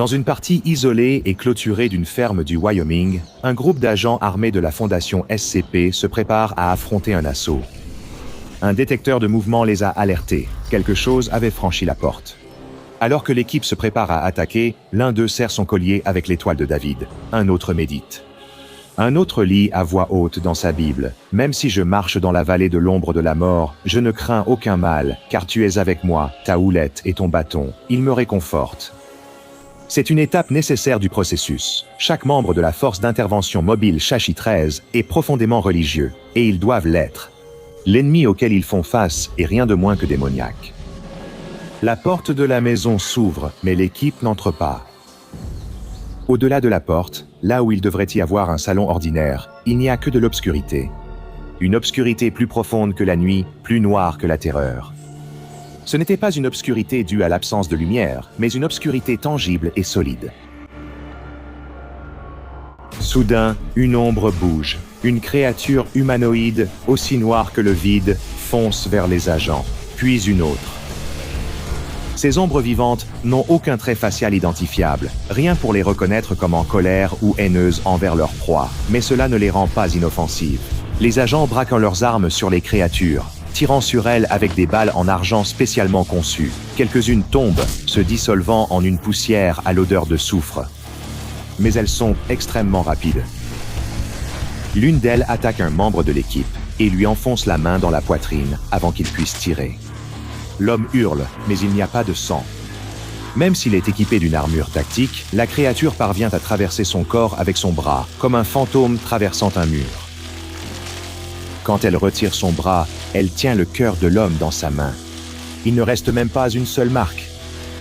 Dans une partie isolée et clôturée d'une ferme du Wyoming, un groupe d'agents armés de la Fondation SCP se prépare à affronter un assaut. Un détecteur de mouvement les a alertés. Quelque chose avait franchi la porte. Alors que l'équipe se prépare à attaquer, l'un d'eux serre son collier avec l'étoile de David. Un autre médite. Un autre lit à voix haute dans sa Bible. « Même si je marche dans la vallée de l'ombre de la mort, je ne crains aucun mal, car tu es avec moi, ta houlette et ton bâton, ils me réconfortent. » C'est une étape nécessaire du processus. Chaque membre de la force d'intervention mobile Shashi 13 est profondément religieux, et ils doivent l'être. L'ennemi auquel ils font face est rien de moins que démoniaque. La porte de la maison s'ouvre, mais l'équipe n'entre pas. Au-delà de la porte, là où il devrait y avoir un salon ordinaire, il n'y a que de l'obscurité. Une obscurité plus profonde que la nuit, plus noire que la terreur. Ce n'était pas une obscurité due à l'absence de lumière, mais une obscurité tangible et solide. Soudain, une ombre bouge. Une créature humanoïde, aussi noire que le vide, fonce vers les agents, puis une autre. Ces ombres vivantes n'ont aucun trait facial identifiable, rien pour les reconnaître comme en colère ou haineuses envers leur proie, mais cela ne les rend pas inoffensives. Les agents braquent leurs armes sur les créatures, tirant sur elles avec des balles en argent spécialement conçues. Quelques-unes tombent, se dissolvant en une poussière à l'odeur de soufre. Mais elles sont extrêmement rapides. L'une d'elles attaque un membre de l'équipe et lui enfonce la main dans la poitrine avant qu'il puisse tirer. L'homme hurle, mais il n'y a pas de sang. Même s'il est équipé d'une armure tactique, la créature parvient à traverser son corps avec son bras, comme un fantôme traversant un mur. Quand elle retire son bras, elle tient le cœur de l'homme dans sa main. Il ne reste même pas une seule marque.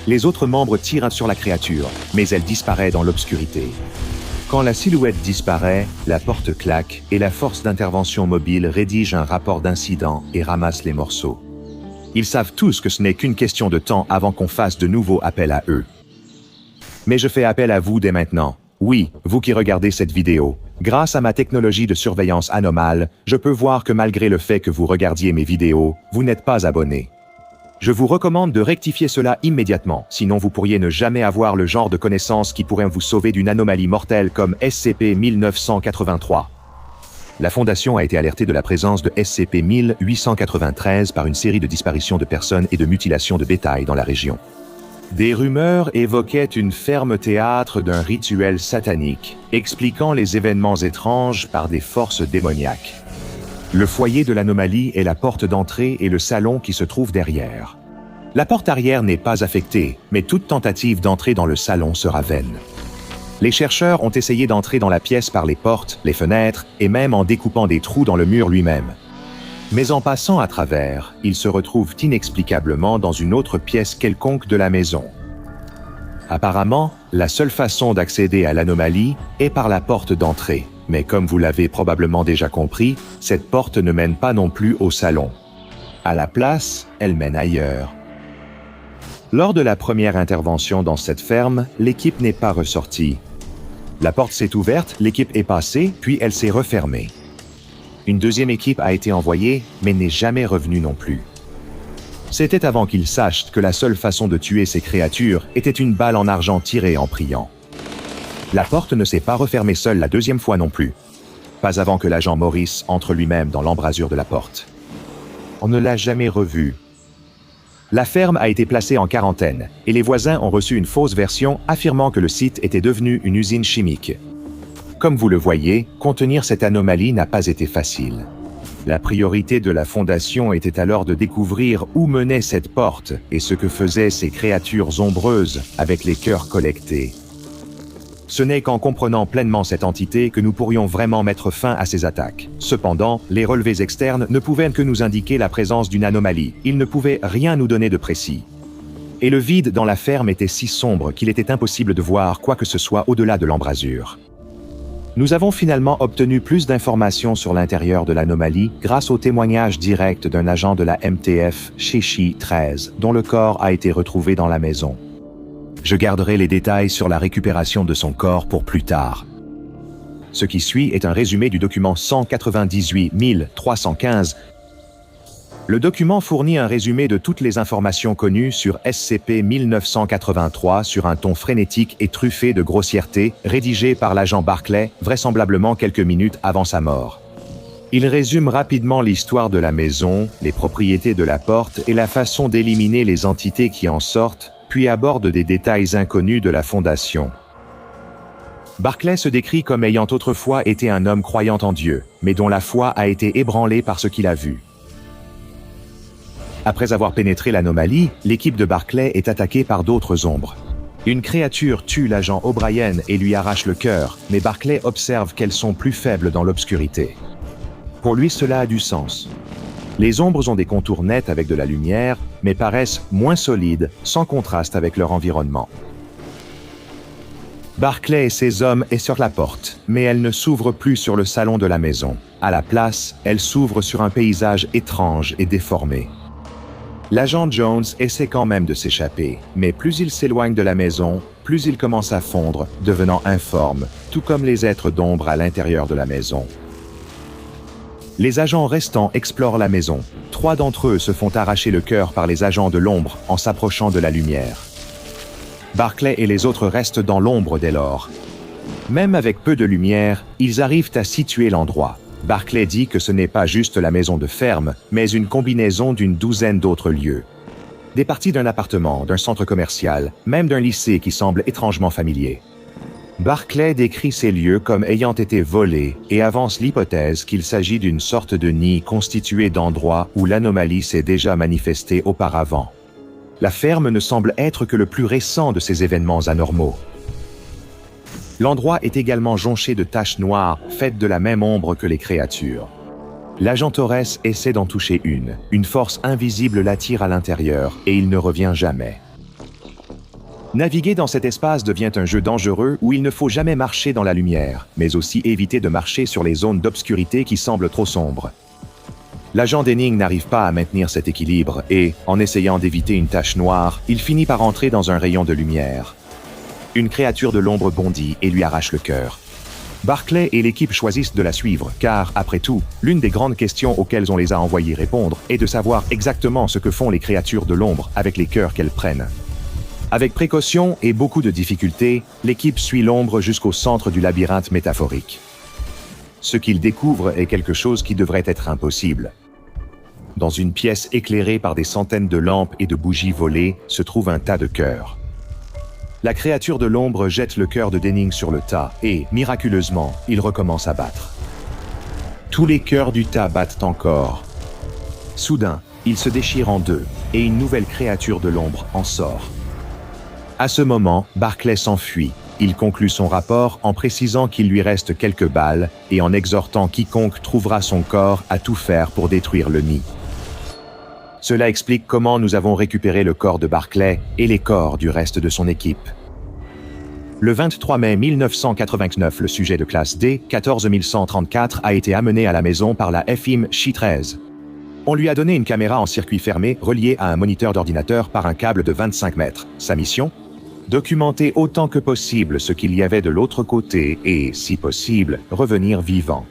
Les autres membres tirent sur la créature, mais elle disparaît dans l'obscurité. Quand la silhouette disparaît, la porte claque et la force d'intervention mobile rédige un rapport d'incident et ramasse les morceaux. Ils savent tous que ce n'est qu'une question de temps avant qu'on fasse de nouveaux appels à eux. Mais je fais appel à vous dès maintenant. Oui, vous qui regardez cette vidéo. Grâce à ma technologie de surveillance anomale, je peux voir que malgré le fait que vous regardiez mes vidéos, vous n'êtes pas abonné. Je vous recommande de rectifier cela immédiatement, sinon vous pourriez ne jamais avoir le genre de connaissances qui pourraient vous sauver d'une anomalie mortelle comme SCP-1983. La Fondation a été alertée de la présence de SCP-1893 par une série de disparitions de personnes et de mutilations de bétail dans la région. Des rumeurs évoquaient une ferme théâtre d'un rituel satanique, expliquant les événements étranges par des forces démoniaques. Le foyer de l'anomalie est la porte d'entrée et le salon qui se trouve derrière. La porte arrière n'est pas affectée, mais toute tentative d'entrer dans le salon sera vaine. Les chercheurs ont essayé d'entrer dans la pièce par les portes, les fenêtres et même en découpant des trous dans le mur lui-même. Mais en passant à travers, ils se retrouvent inexplicablement dans une autre pièce quelconque de la maison. Apparemment, la seule façon d'accéder à l'anomalie est par la porte d'entrée. Mais comme vous l'avez probablement déjà compris, cette porte ne mène pas non plus au salon. À la place, elle mène ailleurs. Lors de la première intervention dans cette ferme, l'équipe n'est pas ressortie. La porte s'est ouverte, l'équipe est passée, puis elle s'est refermée. Une deuxième équipe a été envoyée, mais n'est jamais revenue non plus. C'était avant qu'ils sachent que la seule façon de tuer ces créatures était une balle en argent tirée en priant. La porte ne s'est pas refermée seule la deuxième fois non plus. Pas avant que l'agent Morris entre lui-même dans l'embrasure de la porte. On ne l'a jamais revu. La ferme a été placée en quarantaine, et les voisins ont reçu une fausse version affirmant que le site était devenu une usine chimique. Comme vous le voyez, contenir cette anomalie n'a pas été facile. La priorité de la Fondation était alors de découvrir où menait cette porte et ce que faisaient ces créatures ombreuses avec les cœurs collectés. Ce n'est qu'en comprenant pleinement cette entité que nous pourrions vraiment mettre fin à ces attaques. Cependant, les relevés externes ne pouvaient que nous indiquer la présence d'une anomalie. Ils ne pouvaient rien nous donner de précis. Et le vide dans la ferme était si sombre qu'il était impossible de voir quoi que ce soit au-delà de l'embrasure. Nous avons finalement obtenu plus d'informations sur l'intérieur de l'anomalie grâce au témoignage direct d'un agent de la MTF, Shashi 13, dont le corps a été retrouvé dans la maison. Je garderai les détails sur la récupération de son corps pour plus tard. Ce qui suit est un résumé du document 198 315 Le document fournit un résumé de toutes les informations connues sur SCP-1983 sur un ton frénétique et truffé de grossièreté, rédigé par l'agent Barclay, vraisemblablement quelques minutes avant sa mort. Il résume rapidement l'histoire de la maison, les propriétés de la porte et la façon d'éliminer les entités qui en sortent, puis aborde des détails inconnus de la fondation. Barclay se décrit comme ayant autrefois été un homme croyant en Dieu, mais dont la foi a été ébranlée par ce qu'il a vu. Après avoir pénétré l'anomalie, l'équipe de Barclay est attaquée par d'autres ombres. Une créature tue l'agent O'Brien et lui arrache le cœur, mais Barclay observe qu'elles sont plus faibles dans l'obscurité. Pour lui, cela a du sens. Les ombres ont des contours nets avec de la lumière, mais paraissent moins solides, sans contraste avec leur environnement. Barclay et ses hommes est sur la porte, mais elle ne s'ouvre plus sur le salon de la maison. À la place, elle s'ouvre sur un paysage étrange et déformé. L'agent Jones essaie quand même de s'échapper, mais plus il s'éloigne de la maison, plus il commence à fondre, devenant informe, tout comme les êtres d'ombre à l'intérieur de la maison. Les agents restants explorent la maison. 3 d'entre eux se font arracher le cœur par les agents de l'ombre en s'approchant de la lumière. Barclay et les autres restent dans l'ombre dès lors. Même avec peu de lumière, ils arrivent à situer l'endroit. Barclay dit que ce n'est pas juste la maison de ferme, mais une combinaison d'une douzaine d'autres lieux. Des parties d'un appartement, d'un centre commercial, même d'un lycée qui semble étrangement familier. Barclay décrit ces lieux comme ayant été volés et avance l'hypothèse qu'il s'agit d'une sorte de nid constitué d'endroits où l'anomalie s'est déjà manifestée auparavant. La ferme ne semble être que le plus récent de ces événements anormaux. L'endroit est également jonché de taches noires, faites de la même ombre que les créatures. L'agent Torres essaie d'en toucher une. Une force invisible l'attire à l'intérieur, et il ne revient jamais. Naviguer dans cet espace devient un jeu dangereux où il ne faut jamais marcher dans la lumière, mais aussi éviter de marcher sur les zones d'obscurité qui semblent trop sombres. L'agent Denning n'arrive pas à maintenir cet équilibre et, en essayant d'éviter une tache noire, il finit par entrer dans un rayon de lumière. Une créature de l'ombre bondit et lui arrache le cœur. Barclay et l'équipe choisissent de la suivre, car, après tout, l'une des grandes questions auxquelles on les a envoyés répondre est de savoir exactement ce que font les créatures de l'ombre avec les cœurs qu'elles prennent. Avec précaution et beaucoup de difficultés, l'équipe suit l'ombre jusqu'au centre du labyrinthe métaphorique. Ce qu'ils découvrent est quelque chose qui devrait être impossible. Dans une pièce éclairée par des centaines de lampes et de bougies volées, se trouve un tas de cœurs. La créature de l'ombre jette le cœur de Denning sur le tas et, miraculeusement, il recommence à battre. Tous les cœurs du tas battent encore. Soudain, il se déchire en deux et une nouvelle créature de l'ombre en sort. À ce moment, Barclay s'enfuit. Il conclut son rapport en précisant qu'il lui reste quelques balles et en exhortant quiconque trouvera son corps à tout faire pour détruire le nid. Cela explique comment nous avons récupéré le corps de Barclay et les corps du reste de son équipe. Le 23 mai 1989, le sujet de classe D, 14134, a été amené à la maison par la FIM Chi-13. On lui a donné une caméra en circuit fermé reliée à un moniteur d'ordinateur par un câble de 25 mètres. Sa mission ? Documenter autant que possible ce qu'il y avait de l'autre côté et, si possible, revenir vivant.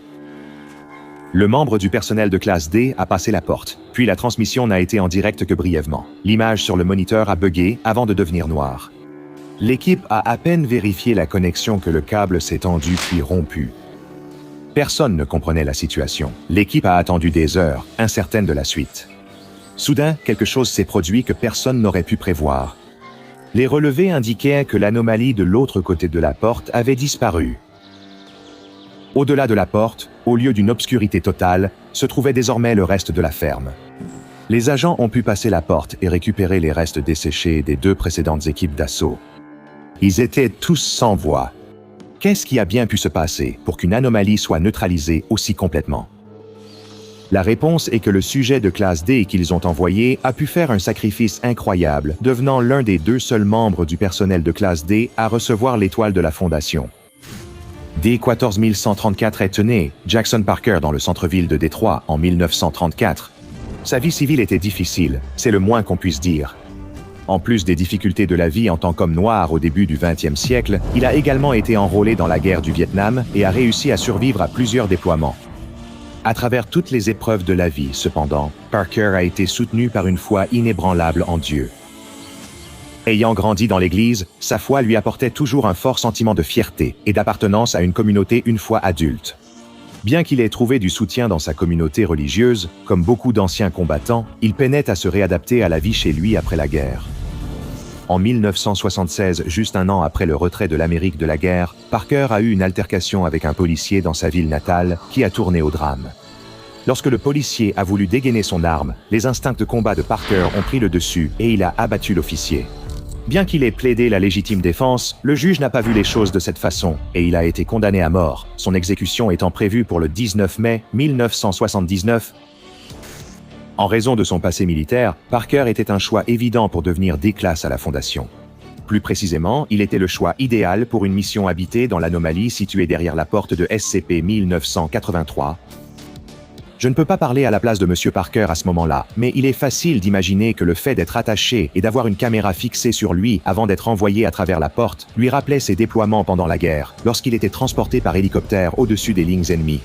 Le membre du personnel de classe D a passé la porte, puis la transmission n'a été en direct que brièvement. L'image sur le moniteur a buggé avant de devenir noire. L'équipe a à peine vérifié la connexion que le câble s'est tendu puis rompu. Personne ne comprenait la situation. L'équipe a attendu des heures, incertaine de la suite. Soudain, quelque chose s'est produit que personne n'aurait pu prévoir. Les relevés indiquaient que l'anomalie de l'autre côté de la porte avait disparu. Au-delà de la porte, au lieu d'une obscurité totale, se trouvait désormais le reste de la ferme. Les agents ont pu passer la porte et récupérer les restes desséchés des 2 précédentes équipes d'assaut. Ils étaient tous sans voix. Qu'est-ce qui a bien pu se passer pour qu'une anomalie soit neutralisée aussi complètement? La réponse est que le sujet de classe D qu'ils ont envoyé a pu faire un sacrifice incroyable, devenant l'un des 2 seuls membres du personnel de classe D à recevoir l'étoile de la Fondation. D14134 est né, Jackson Parker dans le centre-ville de Détroit en 1934. Sa vie civile était difficile, c'est le moins qu'on puisse dire. En plus des difficultés de la vie en tant qu'homme noir au début du XXe siècle, il a également été enrôlé dans la guerre du Vietnam et a réussi à survivre à plusieurs déploiements. À travers toutes les épreuves de la vie, cependant, Parker a été soutenu par une foi inébranlable en Dieu. Ayant grandi dans l'Église, sa foi lui apportait toujours un fort sentiment de fierté et d'appartenance à une communauté une fois adulte. Bien qu'il ait trouvé du soutien dans sa communauté religieuse, comme beaucoup d'anciens combattants, il peinait à se réadapter à la vie chez lui après la guerre. En 1976, juste un an après le retrait de l'Amérique de la guerre, Parker a eu une altercation avec un policier dans sa ville natale qui a tourné au drame. Lorsque le policier a voulu dégainer son arme, les instincts de combat de Parker ont pris le dessus et il a abattu l'officier. Bien qu'il ait plaidé la légitime défense, le juge n'a pas vu les choses de cette façon et il a été condamné à mort, son exécution étant prévue pour le 19 mai 1979. En raison de son passé militaire, Parker était un choix évident pour devenir D-class à la Fondation. Plus précisément, il était le choix idéal pour une mission habitée dans l'anomalie située derrière la porte de SCP-1983. Je ne peux pas parler à la place de M. Parker à ce moment-là, mais il est facile d'imaginer que le fait d'être attaché et d'avoir une caméra fixée sur lui avant d'être envoyé à travers la porte lui rappelait ses déploiements pendant la guerre, lorsqu'il était transporté par hélicoptère au-dessus des lignes ennemies.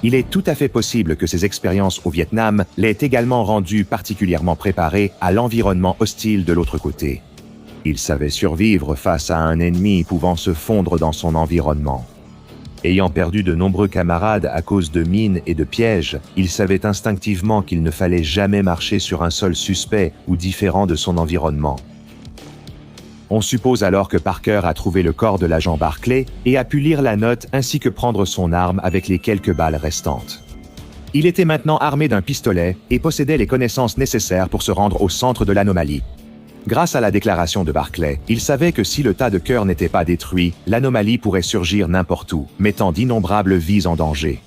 Il est tout à fait possible que ses expériences au Vietnam l'aient également rendu particulièrement préparé à l'environnement hostile de l'autre côté. Il savait survivre face à un ennemi pouvant se fondre dans son environnement. Ayant perdu de nombreux camarades à cause de mines et de pièges, il savait instinctivement qu'il ne fallait jamais marcher sur un sol suspect ou différent de son environnement. On suppose alors que Parker a trouvé le corps de l'agent Barclay et a pu lire la note ainsi que prendre son arme avec les quelques balles restantes. Il était maintenant armé d'un pistolet et possédait les connaissances nécessaires pour se rendre au centre de l'anomalie. Grâce à la déclaration de Barclay, il savait que si le tas de cœurs n'était pas détruit, l'anomalie pourrait surgir n'importe où, mettant d'innombrables vies en danger.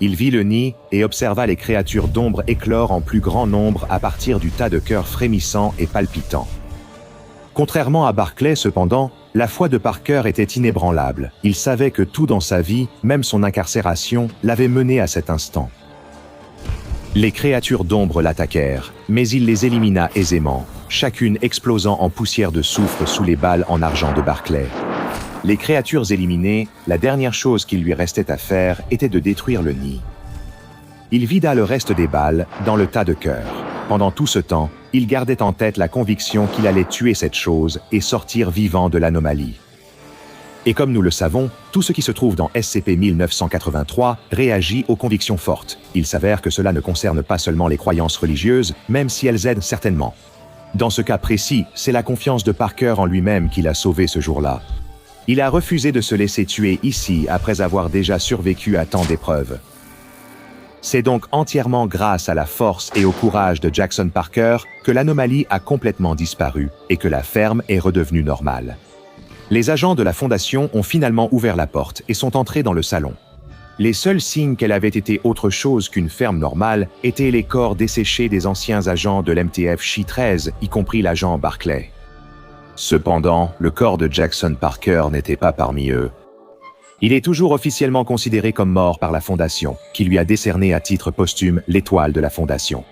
Il vit le nid et observa les créatures d'ombre éclore en plus grand nombre à partir du tas de cœurs frémissants et palpitants. Contrairement à Barclay, cependant, la foi de Parker était inébranlable. Il savait que tout dans sa vie, même son incarcération, l'avait mené à cet instant. Les créatures d'ombre l'attaquèrent, mais il les élimina aisément, chacune explosant en poussière de soufre sous les balles en argent de Barclay. Les créatures éliminées, la dernière chose qu'il lui restait à faire était de détruire le nid. Il vida le reste des balles dans le tas de cœurs. Pendant tout ce temps, il gardait en tête la conviction qu'il allait tuer cette chose et sortir vivant de l'anomalie. Et comme nous le savons, tout ce qui se trouve dans SCP-1983 réagit aux convictions fortes. Il s'avère que cela ne concerne pas seulement les croyances religieuses, même si elles aident certainement. Dans ce cas précis, c'est la confiance de Parker en lui-même qui l'a sauvé ce jour-là. Il a refusé de se laisser tuer ici après avoir déjà survécu à tant d'épreuves. C'est donc entièrement grâce à la force et au courage de Jackson Parker que l'anomalie a complètement disparu et que la ferme est redevenue normale. Les agents de la Fondation ont finalement ouvert la porte et sont entrés dans le salon. Les seuls signes qu'elle avait été autre chose qu'une ferme normale étaient les corps desséchés des anciens agents de l'MTF Chi-13, y compris l'agent Barclay. Cependant, le corps de Jackson Parker n'était pas parmi eux. Il est toujours officiellement considéré comme mort par la Fondation, qui lui a décerné à titre posthume l'étoile de la Fondation.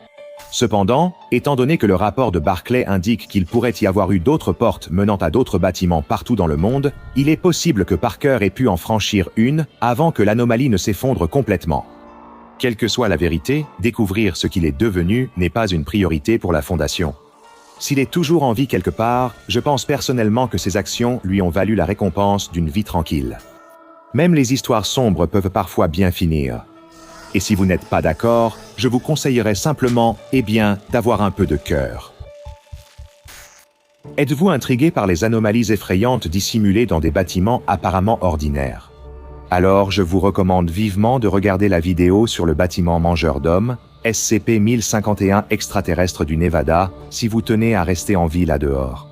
Cependant, étant donné que le rapport de Barclay indique qu'il pourrait y avoir eu d'autres portes menant à d'autres bâtiments partout dans le monde, il est possible que Parker ait pu en franchir une avant que l'anomalie ne s'effondre complètement. Quelle que soit la vérité, découvrir ce qu'il est devenu n'est pas une priorité pour la Fondation. S'il est toujours en vie quelque part, je pense personnellement que ses actions lui ont valu la récompense d'une vie tranquille. Même les histoires sombres peuvent parfois bien finir. Et si vous n'êtes pas d'accord, je vous conseillerais simplement, d'avoir un peu de cœur. Êtes-vous intrigué par les anomalies effrayantes dissimulées dans des bâtiments apparemment ordinaires? Alors je vous recommande vivement de regarder la vidéo sur le bâtiment mangeur d'hommes, SCP-1051 extraterrestre du Nevada, si vous tenez à rester en vie là-dehors.